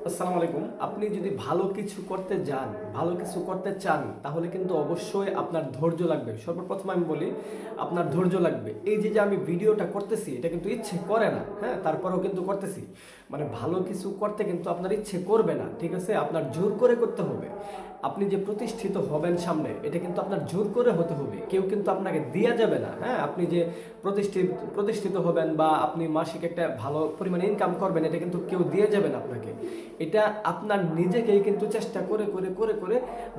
আসসালামু আলাইকুম। আপনি যদি ভালো কিছু করতে যান, ভালো কিছু করতে চান, তাহলে কিন্তু অবশ্যই আপনার ধৈর্য লাগবে। সর্বপ্রথম আমি বলি, আপনার ধৈর্য লাগবে। এই যে আমি ভিডিওটা করতেছি, এটা কিন্তু ইচ্ছে করে না, হ্যাঁ? তারপরেও কিন্তু করতেছি। মানে ভালো কিছু করতে কিন্তু আপনার ইচ্ছে করবে না, ঠিক আছে? আপনার জোর করে করতে হবে। আপনি যে প্রতিষ্ঠিত হবেন সামনে, এটা কিন্তু আপনার জোর করে হতে হবে। কেউ কিন্তু আপনাকে দেয়া যাবে না, হ্যাঁ? আপনি যে প্রতিষ্ঠিত হবেন বা আপনি মাসিক একটা ভালো পরিমাণে ইনকাম করবেন, এটা কিন্তু কেউ দিয়ে যাবে না আপনাকে। এটা আপনার নিজেকেই কিন্তু চেষ্টা করে করে করে করে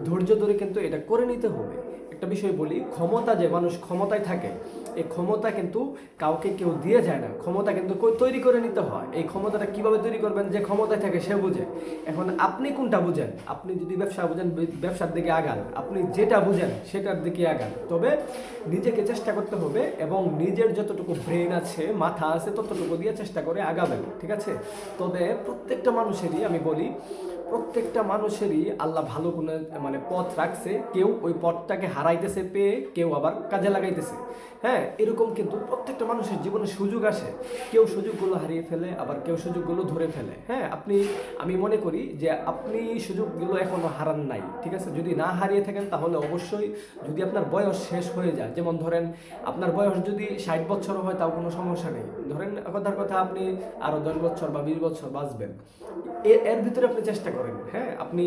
ধৈর্য ধরে কিন্তু এটা করে নিতে হবে। একটা বিষয় বলি, ক্ষমতা যে মানুষ ক্ষমতায় থাকে, এই ক্ষমতা কিন্তু কাউকে কেউ দিয়ে যায় না। ক্ষমতা কিন্তু তৈরি করে নিতে হয়। এই ক্ষমতাটা কিভাবে তৈরি করবেন, যে ক্ষমতায় থাকে সে বুঝে। এখন আপনি কোনটা বুঝেন? আপনি যদি ব্যবসা বুঝেন, ব্যবসার দিকে আগান। আপনি যেটা বুঝেন সেটার দিকে আগান। তবে নিজেকে চেষ্টা করতে হবে এবং নিজের যতটুকু ব্রেন আছে, মাথা আছে, ততটুকু দিয়ে চেষ্টা করে আগাবেন, ঠিক আছে? তবে প্রত্যেকটা মানুষেরই আমি বলি, প্রত্যেকটা মানুষেরই আল্লাহ ভালো কোনো মানে পথ রাখছে। কেউ ওই পথটাকে হারাইতেছে পেয়ে, কেউ আবার কাজে লাগাইতেছে। হ্যাঁ, এরকম কিন্তু প্রত্যেকটা মানুষের জীবনে সুযোগ আসে। কেউ সুযোগগুলো হারিয়ে ফেলে, আবার কেউ সুযোগগুলো ধরে ফেলে। হ্যাঁ, আমি মনে করি যে আপনি সুযোগগুলো এখনো হারান নাই, ঠিক আছে? যদি না হারিয়ে থাকেন তাহলে অবশ্যই, যদি আপনার বয়স শেষ হয়ে যায়, যেমন ধরেন আপনার বয়স যদি 60 বছর হয়, তাও কোনো সমস্যা নেই। ধরেন কথার কথা, আপনি আরো 10 বছর বা 20 বছর বাঁচবেন, এর ভিতরে আপনি চেষ্টা করেন। হ্যাঁ, আপনি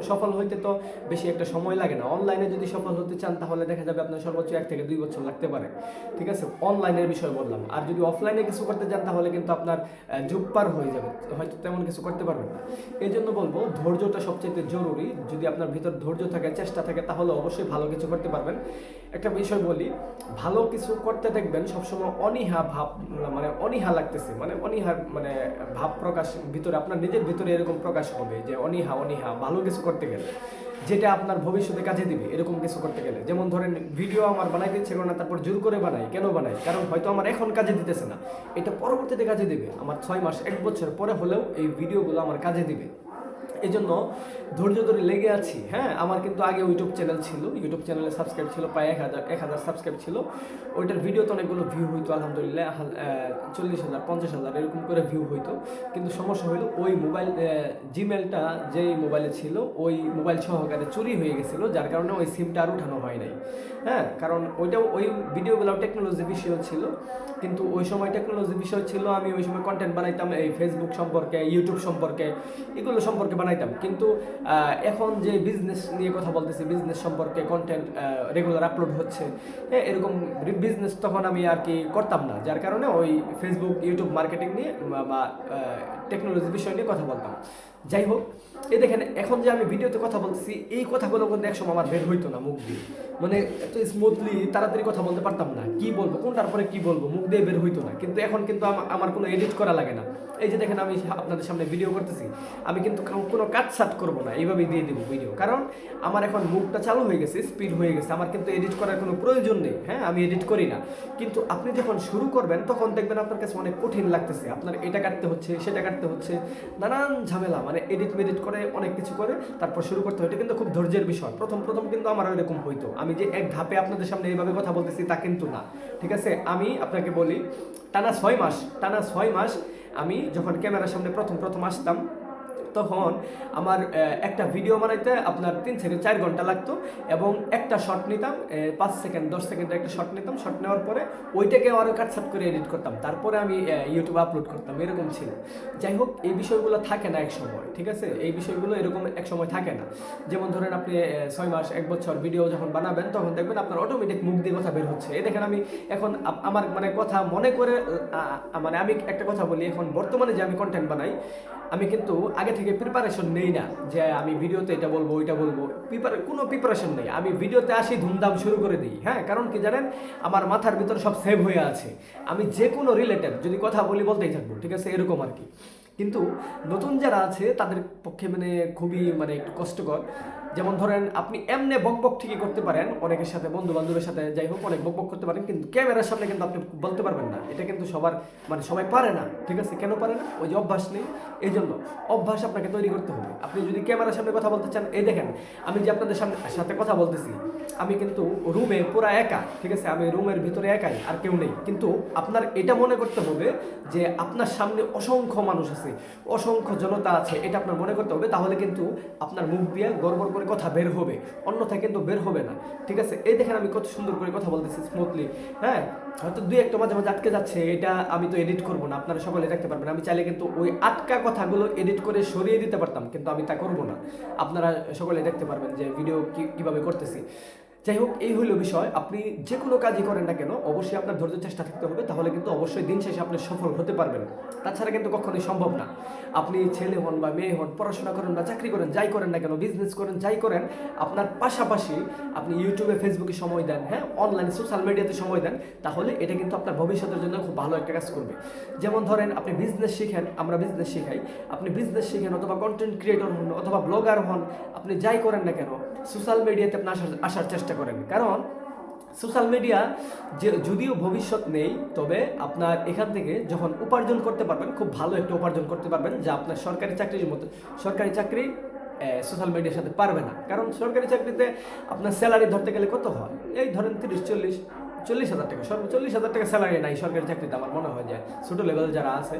সফল হইতে তো বেশি একটা সময় লাগে না। অনলাইনে যদি সফল হতে চান, তাহলে দেখা যাবে আপনার সর্বোচ্চ 1 থেকে 2 বছর লাগতে পারে, ঠিক আছে? অনলাইনের বিষয় বললাম। আর যদি অফলাইনে কিছু করতে চান, তাহলে কিন্তু আপনার যুগ পার হয়ে যাবে, হয়তো তেমন কিছু করতে পারবেন না। এই জন্য বলবো, ধৈর্যটা সবচেয়ে জরুরি। যদি আপনার ভিতর ধৈর্য থাকে, চেষ্টা থাকে, তাহলে অবশ্যই ভালো কিছু করতে পারবেন। একটা বিষয় বলি, ভালো কিছু করতে দেখবেন সবসময় অনীহা ভাব, মানে অনীহা লাগতেছে, মানে অনীহার মানে ভাব প্রকাশ ভিতরে, আপনার নিজের ভিতরে এরকম প্রকাশ হবে যে অনীহা অনীহা ভালো কিছু করতে গেলে, যেটা আপনার ভবিষ্যতে কাজে দিবে এরকম কিছু করতে গেলে। যেমন ধরেন, ভিডিও আমার বানাইতে ইচ্ছে করে না, তারপর জোর করে বানাই। কেন বানাই? কারণ হয়তো আমার এখন কাজে দিতেছে না, এটা পরবর্তীতে কাজে দিবে। আমার 6 মাস 1 বছর পরে হলেও এই ভিডিওগুলো আমার কাজে দিবে। এই জন্য ধৈর্য ধরে লেগে আছি। হ্যাঁ, আমার কিন্তু আগে ইউটিউব চ্যানেল ছিল, ইউটিউব চ্যানেলে সাবস্ক্রাইব ছিল প্রায় 1000 সাবস্ক্রাইব ছিল। ওইটার ভিডিওতে অনেকগুলো ভিউ হইতো, আলহামদুলিল্লাহ 40,000 50,000 এরকম করে ভিউ হইতো। কিন্তু সমস্যা হলো, ওই মোবাইল জিমেলটা যেই মোবাইলে ছিল, ওই মোবাইল সহকারে চুরি হয়ে গেছিলো, যার কারণে ওই সিমটা আর উঠানো হয় নাই। হ্যাঁ, কারণ ওই ভিডিওগুলো টেকনোলজি বিষয় ছিল, কিন্তু ওই সময় টেকনোলজি বিষয় ছিল, আমি ওই সময় কন্টেন্ট বানাইতাম এই ফেসবুক সম্পর্কে, ইউটিউব সম্পর্কে, এগুলো সম্পর্কে বানাইতাম। কিন্তু এখন যে বিজনেস নিয়ে কথা বলতেছি, বিজনেস সম্পর্কে কন্টেন্ট রেগুলার আপলোড হচ্ছে, হ্যাঁ, এরকম বিজনেস তখন আমি আর কি করতাম না, যার কারণে ওই ফেসবুক ইউটিউব মার্কেটিং নিয়ে বা টেকনোলজি বিষয় নিয়ে কথা বলতাম। যাই হোক, এই দেখেন, এখন যে আমি ভিডিওতে কথা বলতেছি, এই কথাগুলো কিন্তু একসময় আমার বের হইতো না মুখ দিয়ে, মানে এত স্মুথলি তাড়াতাড়ি কথা বলতে পারতাম না। কি বলবো, কোনটার পরে কি বলবো, মুখ দিয়ে বের হইতো না। কিন্তু এখন কিন্তু আমার কোনো এডিট করা লাগে না। এই যে দেখেন, আমি আপনাদের সামনে ভিডিও করতেছি, আমি কিন্তু কোনো কাট সাট করবো না, এইভাবেই দিয়ে দেবো ভিডিও। কারণ আমার এখন মুখটা চালু হয়ে গেছে, স্পিড হয়ে গেছে, আমার কিন্তু এডিট করার কোনো প্রয়োজন নেই। হ্যাঁ, আমি এডিট করি না। কিন্তু আপনি যখন শুরু করবেন, তখন দেখবেন আপনার কাছে অনেক কঠিন লাগতেছে, আপনার এটা কাটতে হচ্ছে, সেটা কাটতে হচ্ছে, নানান ঝামেলা, মানে এডিট করে অনেক কিছু করে তারপর শুরু করতে হয়। এটা কিন্তু খুব ধৈর্যের বিষয়। প্রথম প্রথম কিন্তু আমার এরকম হইতো, আমি যে এক ধাপে আপনাদের সামনে এইভাবে কথা বলতেছি তা কিন্তু না, ঠিক আছে? আমি আপনাকে বলি, টানা 6 মাস আমি যখন ক্যামেরার সামনে প্রথম প্রথম আসতাম, তখন আমার একটা ভিডিও বানাইতে আপনার 3 থেকে 4 ঘন্টা লাগতো, এবং একটা শট নিতাম, 5 সেকেন্ড 10 সেকেন্ডের একটা শট নিতাম। শট নেওয়ার পরে ওইটাকে আরও কাটছাট করে এডিট করতাম, তারপরে আমি ইউটিউবে আপলোড করতাম, এরকম ছিল। যাই হোক, এই বিষয়গুলো থাকে না এক সময়, ঠিক আছে? এই বিষয়গুলো এরকম এক সময় থাকে না। যেমন ধরেন, আপনি 6 মাস 1 বছর ভিডিও যখন বানাবেন, তখন দেখবেন আপনার অটোমেটিক মুখ দিয়ে কথা বের হচ্ছে। এই দেখেন, আমি এখন আমার মানে কথা মনে করে, মানে আমি একটা কথা বলি, এখন বর্তমানে যে আমি কন্টেন্ট বানাই, আমি কিন্তু আগে থেকে প্রিপারেশন নেই না যে আমি ভিডিওতে এটা বলবো ওইটা বলবো, কোনো প্রিপারেশন নেই। আমি ভিডিওতে আসি, ধুমধাম শুরু করে দিই। হ্যাঁ, কারণ কি জানেন, আমার মাথার ভিতর সব সেভ হয়ে আছে, আমি যে কোনো রিলেটেড যদি কথা বলতেই থাকবো, ঠিক আছে? এরকম আর কি। কিন্তু নতুন যারা আছে, তাদের পক্ষে মানে খুবই মানে একটু কষ্টকর। যেমন ধরেন আপনি এমনি বকবক ঠিকই করতে পারেন, অনেকের সাথে বন্ধু বান্ধবের সাথে যাই হোক অনেক বকবক করতে পারেন, কিন্তু ক্যামেরার সামনে কিন্তু আপনি বলতে পারবেন না। এটা কিন্তু সবার মানে সবাই পারে না, ঠিক আছে? কেন পারে না? ওই যে অভ্যাস নেই। এই জন্য অভ্যাস আপনাকে তৈরি করতে হবে। আপনি যদি ক্যামেরার সামনে কথা বলতে চান, এই দেখেন আমি যে আপনাদের সাথে কথা বলতেছি, আমি কিন্তু রুমে পুরা একা, ঠিক আছে? আমি রুমের ভিতরে একাই, আর কেউ নেই। কিন্তু আপনার এটা মনে করতে হবে যে আপনার সামনে অসংখ্য মানুষ আছে, অসংখ্য জনতা আছে, এটা আপনার মনে করতে হবে। তাহলে কিন্তু আপনার মুখ দিয়ে গড়বড় করে কথা বের হবে, অন্যথায় কিন্তু বের হবে না, ঠিক আছে? এই দেখেন আমি কত সুন্দর করে কথা বলতেছি স্মুথলি, হ্যাঁ? হয়তো দুই একটা মাঝে মাঝে আটকে যাচ্ছে, এটা আমি তো এডিট করবো না, আপনারা সকলে দেখতে পারবেন। আমি চাইলে কিন্তু ওই আটকা কথাগুলো এডিট করে সরিয়ে দিতে পারতাম, কিন্তু আমি তা করবো না। আপনারা সকলে দেখতে পারবেন যে ভিডিও কিভাবে করতেছি। যাই হোক, এই হলো বিষয়। আপনি যে কোনো কাজই করেন না কেন, অবশ্যই আপনার ধৈর্য চেষ্টা থাকতে হবে, তাহলে কিন্তু অবশ্যই দিন শেষে আপনি সফল হতে পারবেন। তাছাড়া কিন্তু কখনোই সম্ভব না। আপনি ছেলে হন বা মেয়ে হন, পড়াশোনা করেন বা চাকরি করেন, যাই করেন না কেন, বিজনেস করেন, যাই করেন, আপনার পাশাপাশি আপনি ইউটিউবে ফেসবুকে সময় দেন, হ্যাঁ, অনলাইনে সোশ্যাল মিডিয়াতে সময় দেন, তাহলে এটা কিন্তু আপনার ভবিষ্যতের জন্য খুব ভালো একটা কাজ করবে। যেমন ধরেন আপনি বিজনেস শিখেন, আমরা বিজনেস শিখাই, আপনি বিজনেস শিখেন অথবা কন্টেন্ট ক্রিয়েটর হন অথবা ব্লগার হন, আপনি যাই করেন না কেন, সোশ্যাল মিডিয়াতে আপনি আসার চেষ্টা করেন। কারণ সোশ্যাল মিডিয়া যে যদিও ভবিষ্যৎ নেই, তবে আপনার এখান থেকে যখন উপার্জন করতে পারবেন, খুব ভালো একটা উপার্জন করতে পারবেন, যা আপনার সরকারি চাকরির মতো, সরকারি চাকরি সোশ্যাল মিডিয়ার সাথে পারবে না। কারণ সরকারি চাকরিতে আপনার স্যালারি ধরতে গেলে কত হয়, এই ধরেন 30-40 হাজার টাকা, সর্বোচ্চ 40,000 টাকা স্যালারি নাই সরকারি চাকরিতে, আমার মনে হয় যায় ছোটো লেভেল যারা আছে,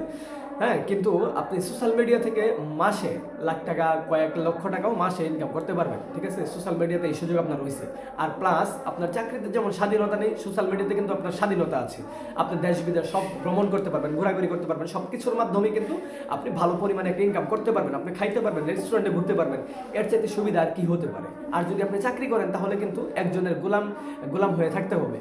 হ্যাঁ। কিন্তু আপনি সোশ্যাল মিডিয়া থেকে মাসে লাখ টাকা, কয়েক লক্ষ টাকাও মাসে ইনকাম করতে পারবেন, ঠিক আছে? সোশ্যাল মিডিয়াতে এই সুযোগ আপনার রয়েছে। আর প্লাস আপনার চাকরিতে যেমন স্বাধীনতা নেই, সোশ্যাল মিডিয়াতে কিন্তু আপনার স্বাধীনতা আছে। আপনি দেশ বিদেশ সব ভ্রমণ করতে পারবেন, ঘোরাঘুরি করতে পারবেন, সব কিছুর মাধ্যমে কিন্তু আপনি ভালো পরিমাণে একটা ইনকাম করতে পারবেন, আপনি খাইতে পারবেন, রেস্টুরেন্টে ঘুরতে পারবেন। এর চাইতে সুবিধা আর কি হতে পারে? আর যদি আপনি চাকরি করেন, তাহলে কিন্তু একজনের গোলাম হয়ে থাকতে হবে,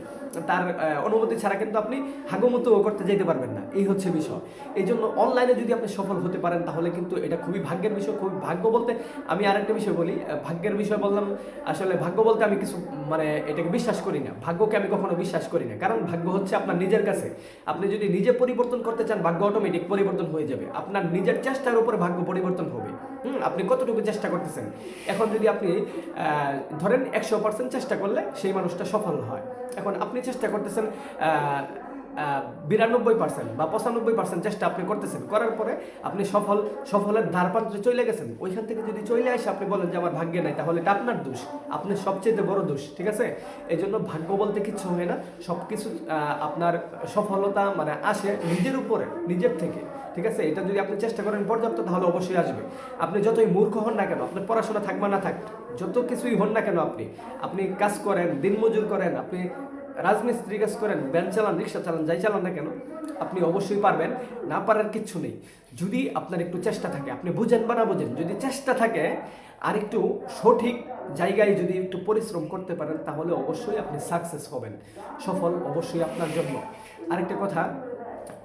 তার অনুমতি ছাড়া কিন্তু আপনি হাগুমতো করতে যেতে পারবেন না। এই হচ্ছে বিষয়। এই জন্য অনলাইনে যদি আপনি সফল হতে পারেন, তাহলে কিন্তু এটা খুবই ভাগ্যের বিষয়। খুবই ভাগ্য বলতে আমি আরেকটা বিষয় বলি, ভাগ্যের বিষয় বললাম, আসলে ভাগ্য বলতে আমি কিছু মানে এটাকে বিশ্বাস করি না, ভাগ্যকে আমি কখনো বিশ্বাস করি না। কারণ ভাগ্য হচ্ছে আপনার নিজের কাছে। আপনি যদি নিজে পরিবর্তন করতে চান, ভাগ্য অটোমেটিক পরিবর্তন হয়ে যাবে। আপনার নিজের চেষ্টার উপরে ভাগ্য পরিবর্তন হবে। আপনি কতটুকু চেষ্টা করতেছেন। এখন যদি আপনি ধরেন 100% চেষ্টা করলে সেই মানুষটা সফল হয়। এখন আপনি চেষ্টা করতেছেন 92% বা 95% চেষ্টা আপনি করতেছেন, করার পরে আপনি সফলের দ্বারপ্রান্তে চলে গেছেন। ওইখান থেকে যদি চলে আসে আপনি বলেন যে আমার ভাগ্যে নাই, তাহলে এটা আপনার দোষ, আপনার সবচেয়ে বড় দোষ, ঠিক আছে? এই জন্য ভাগ্য বলতে কিচ্ছু হয় না। সব কিছু আপনার সফলতা মানে আসে নিজের উপরে, নিজের থেকে, ঠিক আছে? এটা যদি আপনি চেষ্টা করেন পর্যাপ্ত, তাহলে অবশ্যই আসবে। আপনি যতই মূর্খ হন না কেন, আপনার পড়াশোনা থাকবে না থাক, যত কিছুই হন না কেন, আপনি কাজ করেন, দিনমজুর করেন, আপনি রাজমিস্ত্রি কাজ করেন, ভ্যান চালান, রিক্সা চালান, যাই চালান না কেন, আপনি অবশ্যই পারবেন। না পারার কিচ্ছু নেই, যদি আপনার একটু চেষ্টা থাকে। আপনি বুঝেন বা না বুঝেন, যদি চেষ্টা থাকে আর একটু সঠিক জায়গায় যদি একটু পরিশ্রম করতে পারেন, তাহলে অবশ্যই আপনি সাকসেস হবেন, সফল অবশ্যই আপনার জন্য। আরেকটা কথা,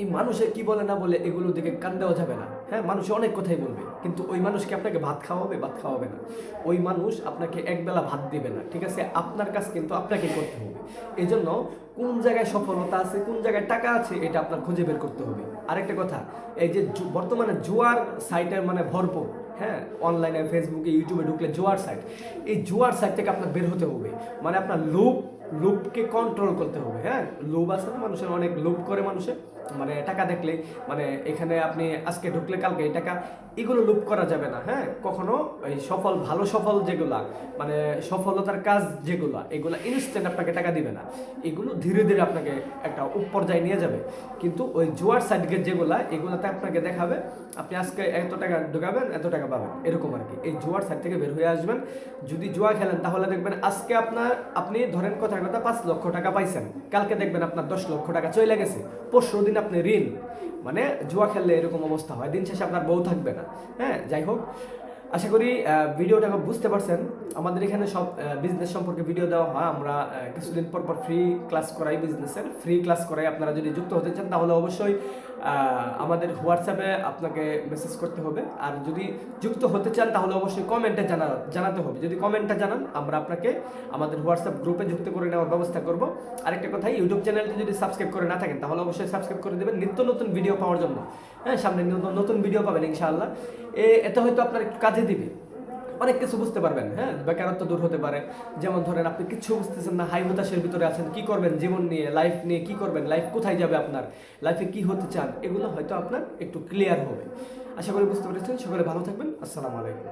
এই মানুষে কি বলে না বলে এগুলো দিকে কান দেওয়া যাবে না, হ্যাঁ? মানুষে অনেক কথাই বলবে, কিন্তু ওই মানুষকে আপনাকে ভাত খাওয়াবে না। ওই মানুষ আপনাকে একবেলা ভাত দিবে না, ঠিক আছে? আপনার কাজ কিন্তু আপনাকে করতে হবে। এই জন্য কোন জায়গায় সফলতা আছে, কোন জায়গায় টাকা আছে, এটা আপনার খুঁজে বের করতে হবে। আরেকটা কথা, এই যে বর্তমানে জুয়ার সাইটের মানে ভরপুর, হ্যাঁ, অনলাইনে ফেসবুকে ইউটিউবে ঢুকলে জুয়ার সাইট, এই জুয়ার সাইট থেকে আপনার বের হতে হবে। মানে আপনার লোভকে কন্ট্রোল করতে হবে, হ্যাঁ? লোভ আছে না মানুষের, অনেক লোভ করে মানুষে, মানে টাকা দেখলে, মানে এখানে আপনি আজকে ঢুকলে কালকে এই টাকা, এগুলো লোভ করা যাবে না, হ্যাঁ? কখনো এই ভালো সফল যেগুলা, মানে সফলতার কাজ যেগুলা, এগুলা ইনস্ট্যান্ট আপনাকে টাকা দিবে না, এগুলো ধীরে ধীরে আপনাকে একটা পর্যায়ে নিয়ে যাবে। কিন্তু ওই জুয়ার সাইডকে যেগুলা, এগুলাতে আপনাকে দেখাবে আপনি আজকে এত টাকা ঢুকাবেন, এত টাকা পাবেন, এরকম আর কি। এই জুয়ার সাইড থেকে বের হয়ে আসবেন। যদি জুয়া খেলেন, তাহলে দেখবেন আজকে আপনি ধরেন কথার কথা 5 লক্ষ টাকা পাইছেন, কালকে দেখবেন আপনার 10 লক্ষ টাকা চলে গেছে, পরশু দিন আপনি ঋণ। মানে জুয়া খেললে এরকম অবস্থা হয়, দিন শেষে আপনার বউ থাকবে না, হ্যাঁ? যাই হোক, আশা করি ভিডিওটা বুঝতে পারছেন। আমাদের এখানে সব বিজনেস সম্পর্কে ভিডিও দেওয়া হয়। আমরা কিছুদিন পর ফ্রি ক্লাস করাই, বিজনেসের ফ্রি ক্লাস করাই। আপনারা যদি যুক্ত হতে চান, তাহলে অবশ্যই আমাদের হোয়াটসঅ্যাপে আপনাকে মেসেজ করতে হবে। আর যদি যুক্ত হতে চান, তাহলে অবশ্যই কমেন্টে জানাতে হবে। যদি কমেন্টটা জানান, আমরা আপনাকে আমাদের হোয়াটসঅ্যাপ গ্রুপে যুক্ত করে নেওয়ার ব্যবস্থা করব। আরেকটা কথা, ইউটিউব চ্যানেলটি যদি সাবস্ক্রাইব করে না থাকেন, তাহলে অবশ্যই সাবস্ক্রাইব করে দেবেন নিত্য নতুন ভিডিও পাওয়ার জন্য, হ্যাঁ? সামনে নতুন ভিডিও পাবেন ইনশাআল্লাহ। এতে হয়তো আপনার একটু কাজে দিবে। অনেক কিছু বুঝতে পারবেন। হ্যাঁ, বেকারত্ব দূর হতে পারে। যেমন ধরেন আপনি কিচ্ছু বুঝতেছেন না, হাই হতাশের ভিতরে আছেন, কি করবেন জীবন নিয়ে, লাইফ নিয়ে কি করবেন, লাইফ কোথায় যাবে, আপনার লাইফে কি হতে চান, এগুলো হয়তো আপনার একটু ক্লিয়ার হবে। আশা করি বুঝতে পেরেছেন। সকলে ভালো থাকবেন। আসসালামু আলাইকুম।